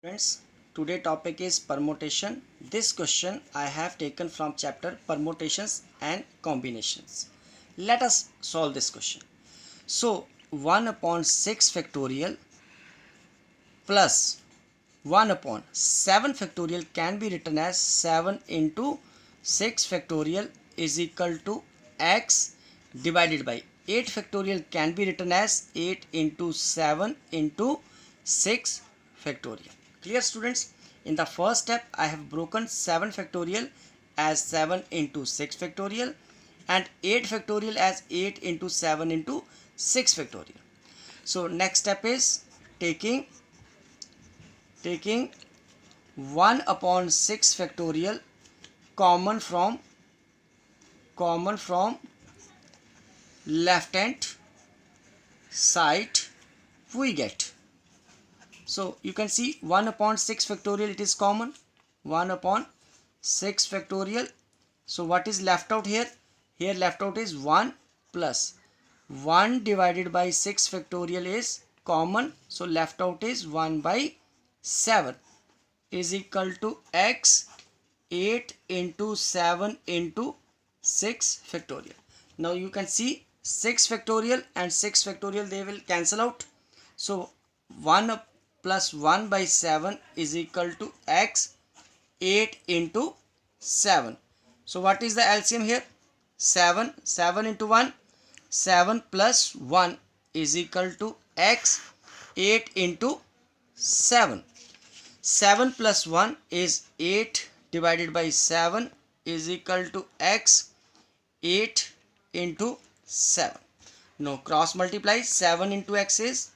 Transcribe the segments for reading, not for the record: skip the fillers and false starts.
Friends, today topic is permutation. This question I have taken from chapter permutations and combinations. Let us solve this question. So 1 upon 6 factorial plus 1 upon 7 factorial can be written as 7 into 6 factorial is equal to x divided by 8 factorial can be written as 8 into 7 into 6 factorial. Clear students? In the first step I have broken 7 factorial as 7 into 6 factorial and 8 factorial as 8 into 7 into 6 factorial. So next step is taking 1 upon 6 factorial common from left hand side we get. So you can see 1 upon 6 factorial, it is common, 1 upon 6 factorial. So what is left out here? Here left out is 1 plus 1 divided by 6 factorial is common. So left out is 1 by 7 is equal to x 8 into 7 into 6 factorial. Now you can see 6 factorial and 6 factorial, they will cancel out. So 1 plus 1 by 7 is equal to x 8 into 7. So what is the LCM here? 7 into 1, 7 plus 1 is equal to x 8 into 7. 7 plus 1 is 8 divided by 7 is equal to x 8 into 7. Now cross multiply, 7 into x is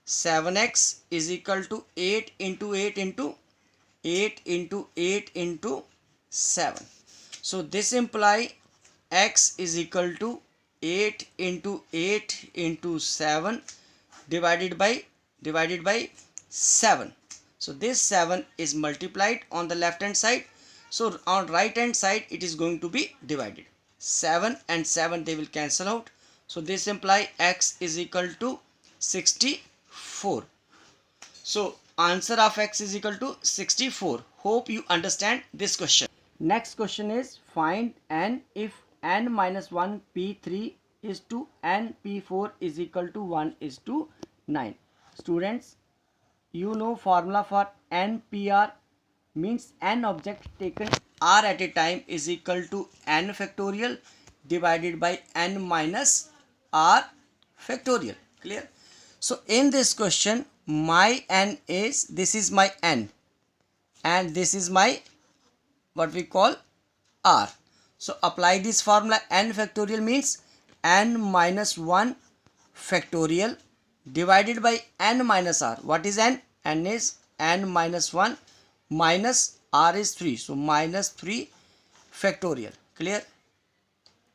7x is equal to 8 into 8 into 8 into 8 into 7. So this imply x is equal to 8 into 8 into 7 divided by 7. So this 7 is multiplied on the left hand side. So on right hand side it is going to be divided. 7 and 7 they will cancel out. So this imply x is equal to 64. So answer of x is equal to 64. Hope you understand this question. Next question is find n if n minus 1 p3 is to n p4 is equal to 1 is to 9. Students, you know formula for NPR means n object taken r at a time is equal to n factorial divided by n minus r factorial. Clear? So in this question my n is, this is my n and this is my what we call r. So apply this formula, n factorial means n minus 1 factorial divided by n minus r. What is n? N is n minus 1 minus r is 3. So minus 3 factorial. Clear?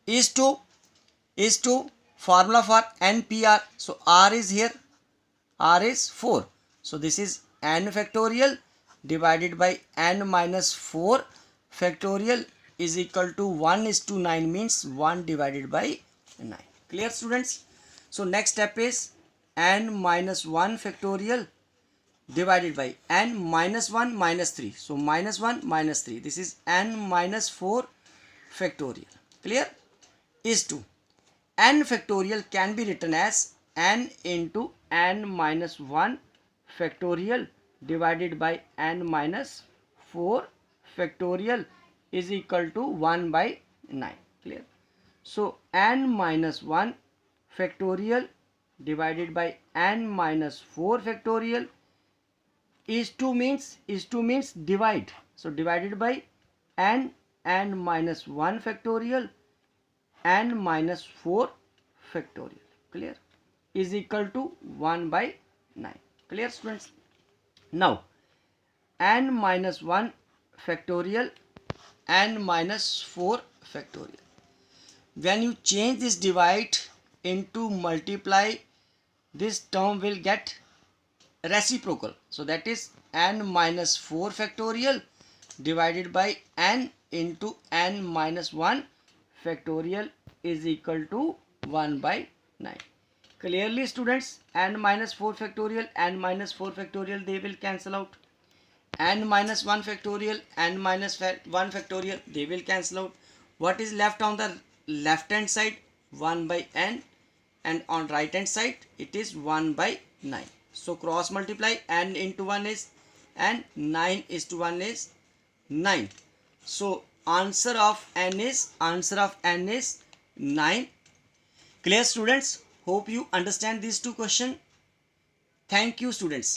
Is to formula for NPR. So r is here. R is 4. So this is n factorial divided by n minus 4 factorial is equal to 1 is to 9 means 1 divided by 9. Clear students? So next step is n minus 1 factorial divided by n minus 1 minus 3. So minus 1 minus 3. This is n minus 4 factorial. Clear? Is to n factorial can be written as n into n minus 1 factorial divided by n minus 4 factorial is equal to 1 by 9. Clear? So n minus 1 factorial divided by n minus 4 factorial is to means divide. So divided by n minus 1 factorial n minus 4 factorial. Clear? Is equal to 1 by 9. Clear students? Now n minus 1 factorial n minus 4 factorial. When you change this divide into multiply, this term will get reciprocal. So that is n minus 4 factorial divided by n into n minus 1 factorial is equal to 1 by 9. Clearly students, n minus 4 factorial and minus 4 factorial, they will cancel out. n minus 1 factorial, n minus 1 factorial, they will cancel out. What is left on the left hand side? 1 by n, and on right hand side it is 1 by 9. So cross multiply, n into 1 is n, 9 is to 1 is 9. So answer of n is 9. Clear students? Hope you understand these two questions. Thank you students.